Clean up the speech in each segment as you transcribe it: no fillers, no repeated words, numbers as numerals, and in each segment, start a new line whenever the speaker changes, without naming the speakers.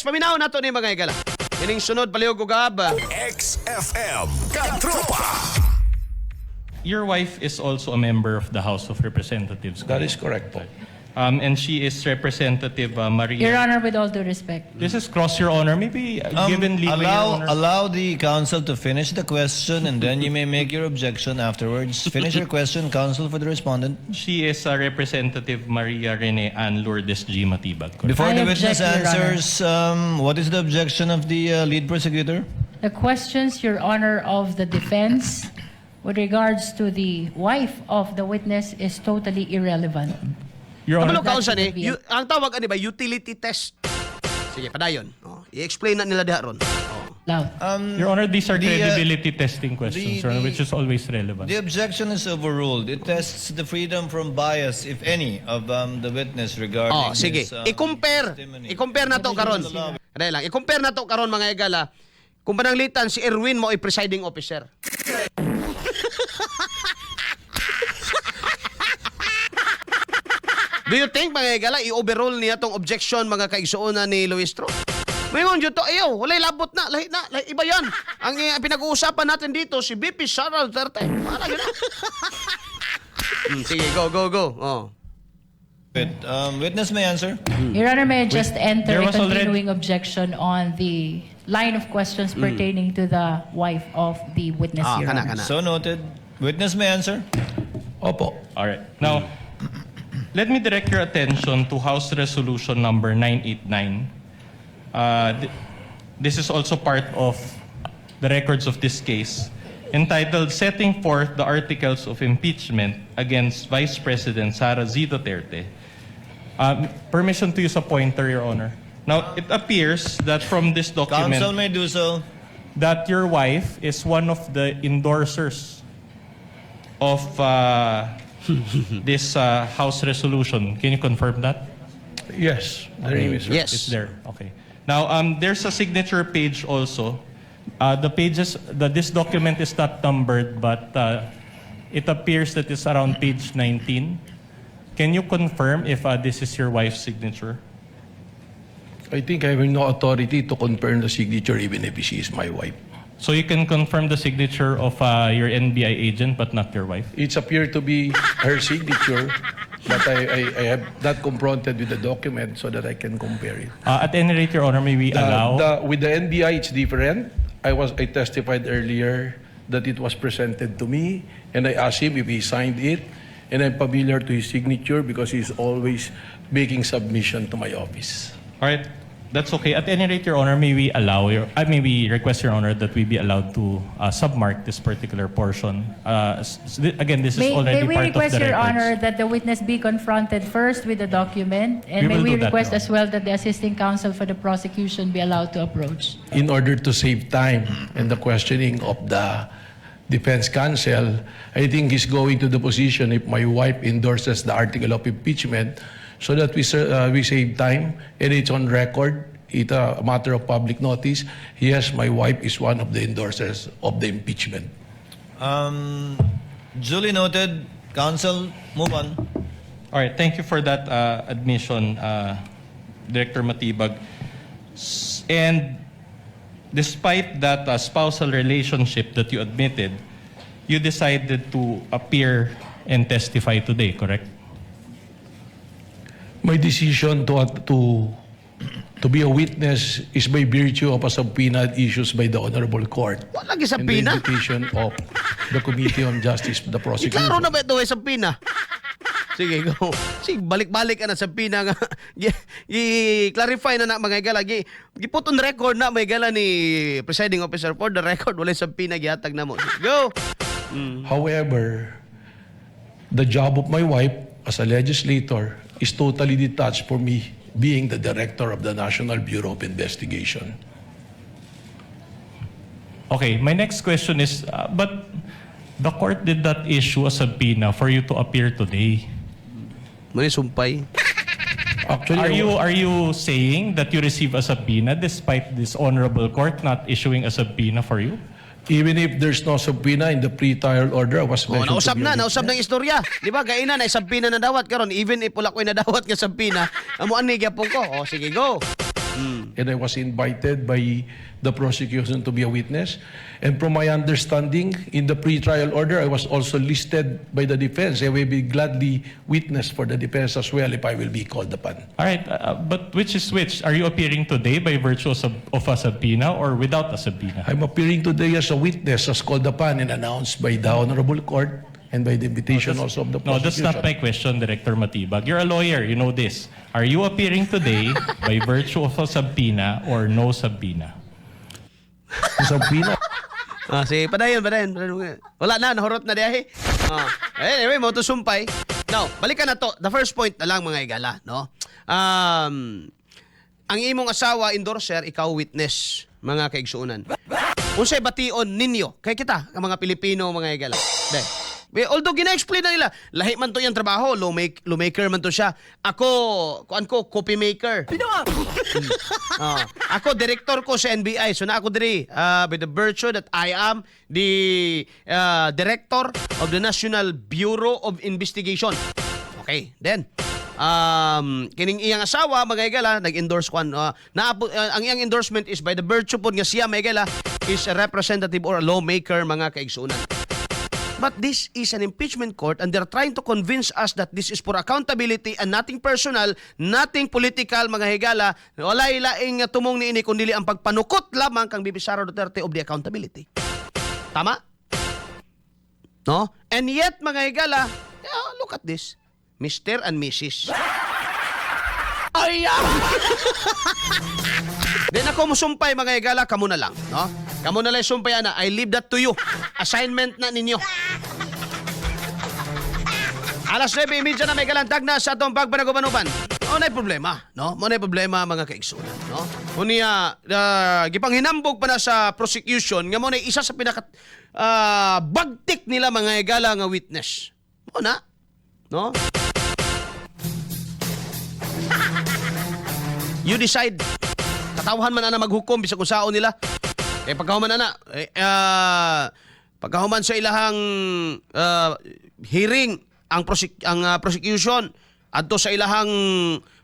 Paminaw na to ni mga igala. Ining sunod palihog ug gab.
XFM Katropa.
Your wife is also a member of the House of Representatives.
That is correct po.
And she is Representative Maria.
Your Honor, with all due respect.
This is cross your honor. Maybe given leeway, Your Honor.
Allow the counsel to finish the question and then you may make your objection afterwards. Finish your question, counsel, for the respondent.
She is Representative Maria Rene Ann Lourdes G. Matibag. correct?
Before
I
the witness
object, Your Honor.
answers, what is the objection of the lead prosecutor?
The questions, Your Honor, of the defense with regards to the wife of the witness is totally irrelevant.
Your
Kabalo
Honor,
kaon sa ni,
That should be
ang tawag ani ba utility test. Sige, padayon. Oh, i-explain na nila diha ron.
Loud.
Your Honor, these are
the,
credibility testing questions, Your Honor, which is always relevant.
The objection is overruled. It tests the freedom from bias, if any, of the witness regarding
Sige.
his,
I-compare.
testimony.
I-compare na to karon. Dahil lang. I-compare na to karon mga igala. Kung pananglitan si Erwin mo ay presiding officer. Do you think mga igala i-overrule niya tong objection mga kaigsuonan ni Luistro? Mayroon dito, ayaw, walay labot na, lahi na, iba yan. Ang pinag-uusapan natin dito, si BP Sara Duterte. Para gano'n. Sige, go. Oh.
Witness may answer.
Your Honor, may I just enter
there
a
was already-
continuing objection on the line of questions pertaining to the wife of the witness, Your Honor.
Kana.
So noted. Witness may answer.
Opo.
All right. Now, let me direct your attention to House Resolution number 989. This is also part of the records of this case, entitled Setting Forth the Articles of Impeachment Against Vice President Sara Z. Duterte. Permission to use a pointer, Your Honor. Now, it appears that from this document
Counsel may do so.
that your wife is one of the endorsers of this House resolution. Can you confirm that?
Yes. The name is
Yes.
It's there. Okay. Now, there's a signature page also. This document is not numbered, but it appears that it's around page 19. Can you confirm if this is your wife's signature?
I think I have no authority to confirm the signature even if she is my wife.
So you can confirm the signature of your NBI agent, but not your wife?
It's appeared to be her signature, but I have not confronted with the document so that I can compare it.
At any rate, Your Honor, may we allow?
With the NBI, it's different. I testified earlier that it was presented to me, and I asked him if he signed it, and I'm familiar to his signature because he's always making submission to my office.
All right. That's okay. At any rate, Your Honor, may we request, Your Honor, that we be allowed to submark this particular portion. Again, this is
May
already
we
part of
request,
the
Your
records.
Honor, that the witness be confronted first with the document, and
We
may
will
we
do that,
request
Your
as well that the assisting counsel for the prosecution be allowed to approach.
In order to save time and the questioning of the defense counsel, I think he's going to the position if my wife endorses the article of impeachment so that we save time and it's on record. It's a matter of public notice. Yes, my wife is one of the endorsers of the impeachment.
Duly noted. Counsel, move on.
All right. Thank you for that admission, Director Matibag. And despite that spousal relationship that you admitted, you decided to appear and testify today, correct?
My decision to be a witness is by virtue of a subpoena issued by the Honorable Court.
Wala lagi sa
And the
pina.
invitation of the Committee on Justice, the prosecution.
Klaro na ba ito sa pina? Sige, go. Sige, balik-balik ka na sa pina nga. I-clarify na mga igala. Giput on record na mga igala ni presiding officer for the record. Wala sa pina gihatag na mo. Sige, go.
However, the job of my wife as a legislator is totally detached from me being the director of the National Bureau of Investigation.
Okay. My next question is, but the court did not issue a subpoena for you to appear today.
Mali sumpay.
Actually,
Are you saying that you receive a subpoena despite this honorable court not issuing a subpoena for you?
even if there's no subpoena in the pre-trial order, I was
Oh,
mentioned
nausap
to be
na,
a
nausap ng istorya. Di ba? Gaina na isabpina na dawat karon. Even if wala ko na dawat nga sabpina, amo ani gyapon ko. Oh, sige, go.
and I was invited by the prosecution to be a witness. And from my understanding, in the pre-trial order, I was also listed by the defense. I will be gladly witness for the defense as well if I will be called upon.
All right, but which is which? Are you appearing today by virtue of a subpoena or without a subpoena?
I'm appearing today as a witness as called upon and announced by the Honorable Court and by the invitation also of the
No, that's
prosecution.
not my question, Director Matibag. You're a lawyer, you know this. Are you appearing today by virtue of a subpoena or no subpoena?
Subpoena.
Sige, padayon. Wala na, nahurot na diyahe. Anyway, mo to sumpay. Now, balikan na to. The first point na lang, mga igala, no? Ang imong asawa, endorser, ikaw witness, mga kaigsuunan. Unsay bation ninyo, kay kita, ang mga Pilipino, mga igala. Although gina-explain na nila, lahi man to yung trabaho, lawmaker man to siya. Ako, copy maker. Ako, director ko sa NBI. So na ako diri, by the virtue that I am the director of the National Bureau of Investigation. Okay, then, kining iyang asawa, mga igala, nag-endorse ko. Ang iyang endorsement is by the virtue po nga siya, mga igala, is a representative or a lawmaker, mga kaigsuunan. But this is an impeachment court and they're trying to convince us that this is for accountability and nothing personal, nothing political, mga higala. Walay laing tumong niini kundi ang pagpanukot lamang kang Bibi Sara Duterte of the accountability. Tama? No? And yet, mga higala, look at this. Mr. and Mrs. Then ako musumpay, mga higala, kamo na lang. No? Kamo na lang sumpay, ana. I leave that to you. Assignment na ninyo. Alas 9:30 na may galantag na sa atong pagpanagubanuban. Mo na problema, no? Mo na problema, mga kaigsunan, no? Unya gipanghinambog pa na sa prosecution nga mo na isa sa pinaka bagtik nila, mga higala, nga witness. Mo na, no? You decide. Katawhan man na maghukom bisag kung saon nila. Kay pagkahuman na pagkahuman sa ilahang hearing ang prosecution adto sa ilahang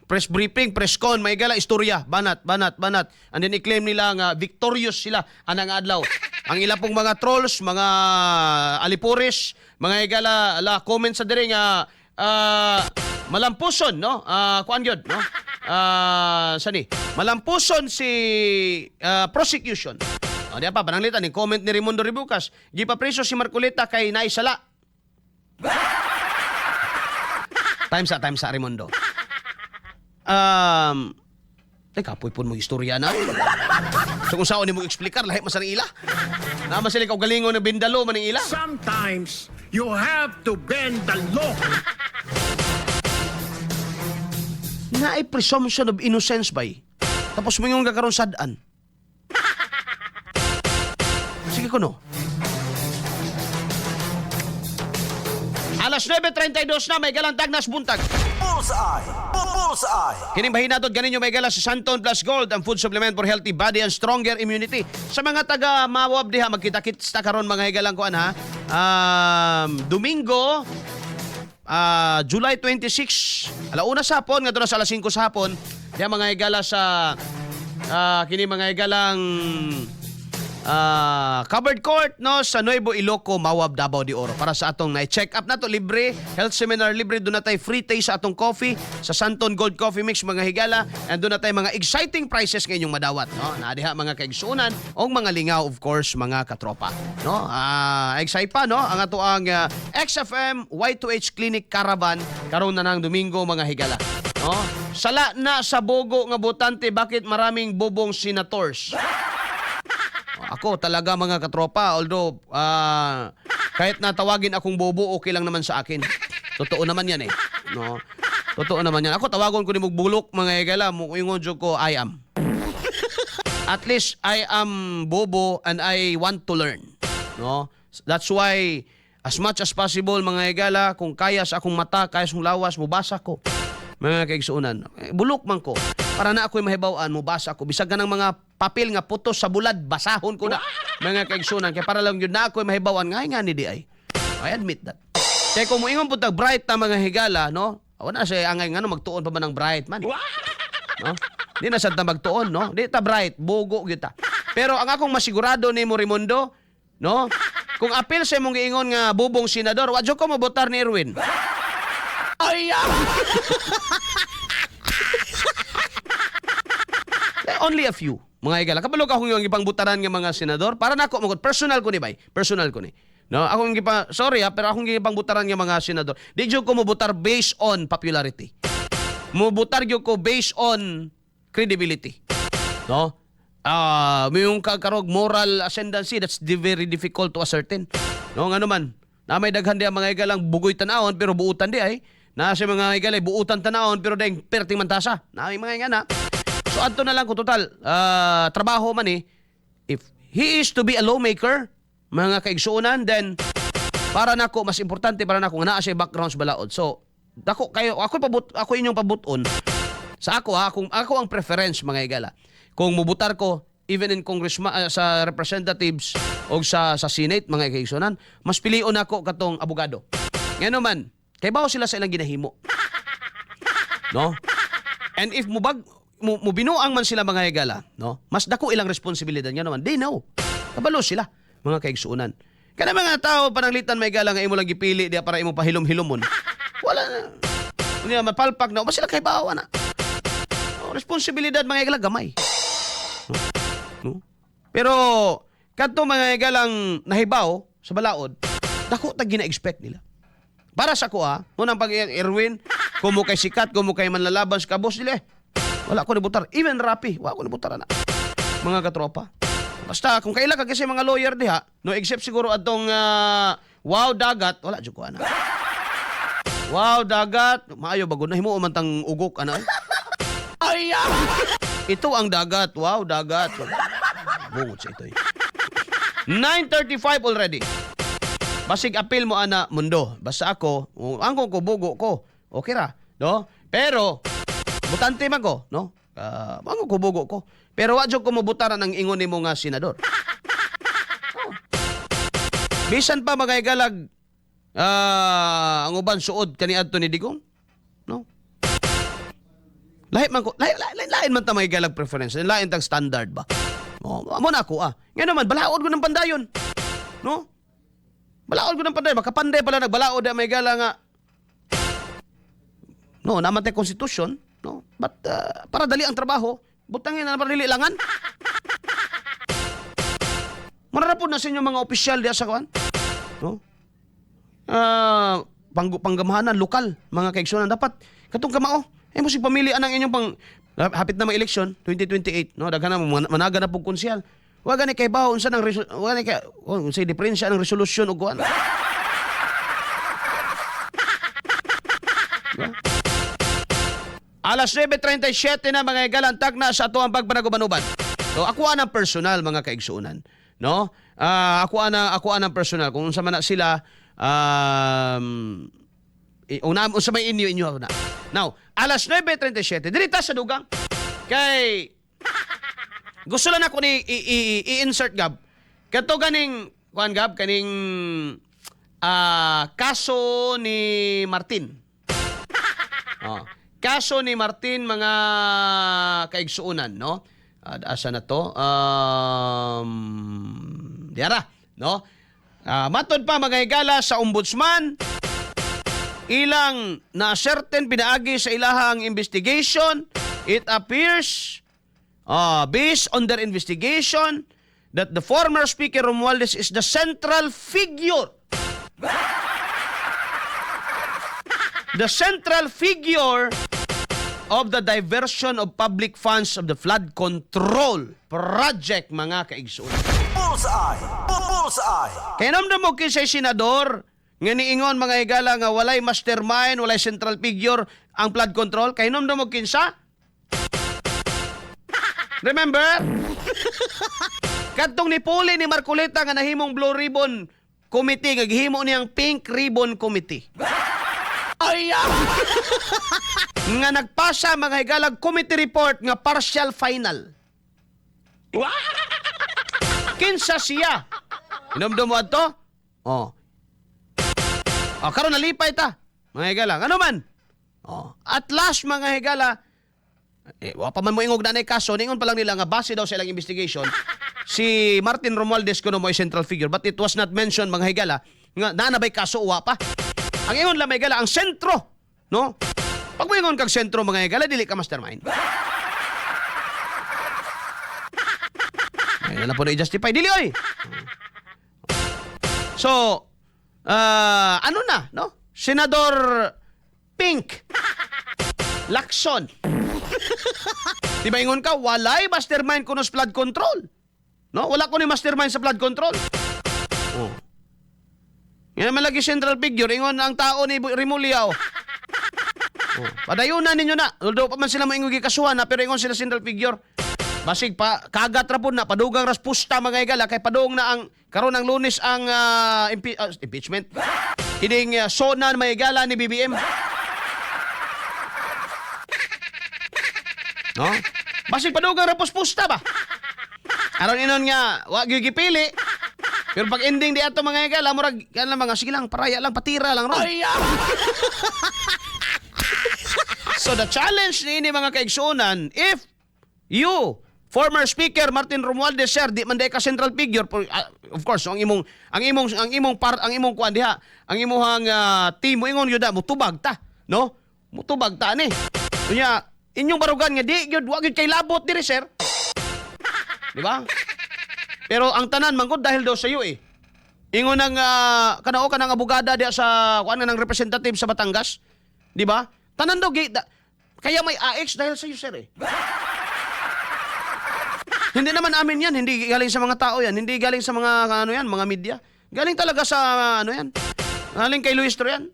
press briefing, press con, may gala istorya, banat. And then i-claim nila nga victorious sila anang adlaw. Ang ila pong mga trolls, mga alipuris, mga igala comment sa diri nga malampuson, no? Kuan gyud, no? Sani? Malampuson si prosecution. O diya pa, pananglitan, yung comment ni Raimundo Ribucas, gipapreso si Marcoleta kay naisala. Time sa, Raimundo. Teka, puipon mo istorya na. So kung saan ni mo explicar, lahat masarang ila. Naman sila ikaw galingon na bindalo man ng ila.
Sometimes you have to bend the law.
Na ay presumption of innocence ba? Tapos mo yung kakaroon sadaan. Sige ko, no? Alas 9:32 na, may galantag nas buntag.
Bullseye!
Kining bahinatod ganinyo may gala sa Santon Plus Gold, ang food supplement for healthy body and stronger immunity. Sa mga taga Mawab diha, magkita-kits ta karon, mga higalang kuan, ha. Domingo, July 26, alauna sa hapon, nga doon sa alas 5 sa hapon, diha mga higala sa kini mga higalang covered court, no, sa Nuevo Iloco, Mawab, Davao de Oro. Para sa atong na-check up na to, libre, health seminar libre, doon na tayo free taste sa atong coffee, sa Santon Gold Coffee Mix, mga higala, and doon na tayo mga exciting prices ngayong madawat, no, naadiha mga kaigsunan, o mga lingaw, of course, mga katropa, no, excite pa, no, ang ato ang XFM Y2H Clinic Caravan, karon na ng Domingo, mga higala, no, sala na sa bogo nga botante, bakit maraming bobong senators? Ako talaga, mga katropa, although kahit natawagin akong bobo, okay lang naman sa akin. Totoo naman yan, eh. No? Totoo naman yan. Ako tawagon ko ni Mugbulok, mga higala, yung joke ko, I am. At least I am bobo and I want to learn. No? That's why as much as possible, mga higala, kung kaya sa akong mata, kaya sa akong lawas, mubasa ko. Mga kaigsuunan. Bulok man ko. Para na ako'y mahibawaan, mubasa ko. Bisag ka ng mga papel nga putos sa bulad, basahon ko na. Mga kaigsuunan. Kaya para lang yun na ako'y mahibawaan, nga ni di ay. I admit that. Kaya kung muingon po bright na mga higala, no? Awa na siya, angay nga no, magtuon pa ba ng bright man. No? Di na sad ta magtuon, no? Di ta bright, bugo gyud ta. Pero ang akong masigurado nimo Raimundo, no? Kung apil sa imong giingon nga bubong senador, wa jud ko mabotar ni Erwin. Ay! Only a few. Mga igala, kabalo ka kung yung ipang butaran nga mga senador, para nako magod personal ko ni bay. Personal ko ni. No, akong sorry pero akong ipang butaran nga mga senador. Di jud ko mo butar based on popularity. Mo butar gyud ko based on credibility. No? May yung karog moral ascendancy, that's very difficult to ascertain. No, nga naman. Na may daghan di ang mga igalang bugoy tanawon pero buutan di ay. Na sa mga igalay buutan tanawon pero ding perting mantasa. Na may mga nga na. So adto na lang ko total trabaho man if he is to be a lawmaker, mga kaigsuonan, then para nako mas importante para nako nga naa siya background sa balaod. So dako kayo ako inyong pabuton sa kung ako ang preference mga igala. Kung mubutar ko even in congressman sa representatives o sa Senate mga kaigsuonan, mas pilion ako katong abogado. Ngano man, kay bawo sila sa ilang ginahimo. No? And if mubinuang man sila mga higala, no? Mas dako ilang responsibilidad nga naman. They know. Kabalo sila, mga kaigsuunan. Kana mga tao pananglitan may higala nga imo lang gipili diya para imo pahilom-hilomon. Wala na. Hindi na mapalpak na. Mas sila kay bawa na. No, responsibilidad mga higala gamay. No? Pero kadto mga higalang nahibaw sa balaod, dako ta gina-expect nila. Para sa kuha, unang pag-Erwin, kumo kay sikat, kumo kay manlalaban sa kabos nila. Wala ko nibutar. Even Rapi, wala ko nibutar na. Mga katropa. Basta, kung kaila ka kasi mga lawyer diha, no, except siguro atong wow dagat, wala dyan ko ana. Wow dagat, maayo bago na himo umantang ugok ana. Ay! Ito ang dagat. Wow dagat. Bungot sa ito. 9:35 already. Basig apil mo ana mundo. Basta ako, angkong ko bugo ko. Okay ra, no? Pero butante man ko, no? Mango ko bugo ko. Pero wa jud ko mobutaran ang ingon nimo nga senador. Oh. Bisan pa magaygalag ang uban suod kaniadto ni Digong, no? Lain man ta magaygalag preference, lain tag standard ba? Oh, amo na ako Nga naman balaod ko ng pandayon. No? Balaod ko ng pandayon, makapanday pala nagbalaod may gala nga. No, naman tay konstitusyon. No? But para dali ang trabaho, butangin na para dili langan. Mararapod na sa inyo mga opisyal diya sa kuan. No? Panggamahanan lokal, mga kaigsunan dapat katong kamao. Mo si pamili anang inyong pang hapit na mga election 2028, no? Daghan na managa na pug konsyal. Wa gani kay bawo unsa nang wa gani kay unsay diferensya ng resolusyon ug kuan. Alas 9:37 na mga galantag na sa ato ang pagpanagubanuban. So ako anang personal mga kaigsuunan, no? Ako anang personal kung unsa man na sila unsa may inyo na. Now, alas 9:37 dirita sa dugang kay gusto lang ako ni i-insert gab. Kato ganing kuan gab kaning kaso ni Martin. Oh. Kaso ni Martin mga kaigsuunan, no? Asa na to? Diara, no? Matod pa mga higala sa ombudsman, ilang na certain pinaagi sa ilahang investigation, it appears, based on their investigation, that the former Speaker Romualdez is the central figure. The central figure of the diversion of public funds of the flood control project, mga kaigsuon.
Bullseye! Bullseye!
Kaya naman mo kinsay senador nga niingon mga higala nga walay mastermind, walay central figure ang flood control. Kaya naman mo kinsa? Remember? Kadtong ni Puli ni Marcoleta nga nahimong Blue Ribbon Committee, nga gihimo niyang Pink Ribbon Committee. Nga nagpasa mga higalag committee report nga partial final. Kinsa siya? Inomdom mo ato? Karon nalipay ta. Mga higala, ano man? At last mga higala, Wa pa man mo ingog na kaso, ningon pa lang nila nga base daw sa ilang investigation, si Martin Romualdez kuno mo central figure, but it was not mentioned mga higala nga naanabay kaso uwa pa. Ang ingon lang mga higala ang sentro, no? Pag mo ingon kag sentro mga higala, dili ka mastermind. Ay na po na i-justify dili oy. So, ano na, no? Senador Pink Lacson. Di ba ingon ka, walay mastermind kuno sa flood control. No? Wala ko ni mastermind sa flood control. Oh. Yan naman lagi central figure. Ingon ang tao ni Remulla. Oh. Padayunan ninyo na. Although pa man sila maingogi kasuhan na, pero ingon sila central figure. Basig pa, kagat ra po na, padugang raspusta mga igala, kay padung na ang, karon ng Lunes ang impeachment. Kining sonan mga igala ni BBM. No? Basig padugang raspusta ba? Aron inon nga, wag gyud gipili. Pero pag ending di ato mga igala, murag, yan lang mga, sige lang, paraya lang, patira lang ron. So the challenge ni mga kaigsunan, if you, former Speaker Martin Romualdez, sir, di man day ka central figure, of course, ang imong kuan diha, ang imong team mo ingon gyud mutubag ta, no? Mutubag ta ni. Kunya, inyong barugan nga di gyud wa gyud kay labot diri, sir. Di ba? Pero ang tanan mangkod dahil daw sa iyo eh. Ingon ng kanao kanang abogada diha sa kuan nga ng representative sa Batangas, di ba? Tanan daw kaya may AX dahil sa iyo, sir eh. Hindi naman amin yan, hindi galing sa mga tao yan, hindi galing sa mga mga media. Galing talaga sa yan. Galing kay Luis Troyan.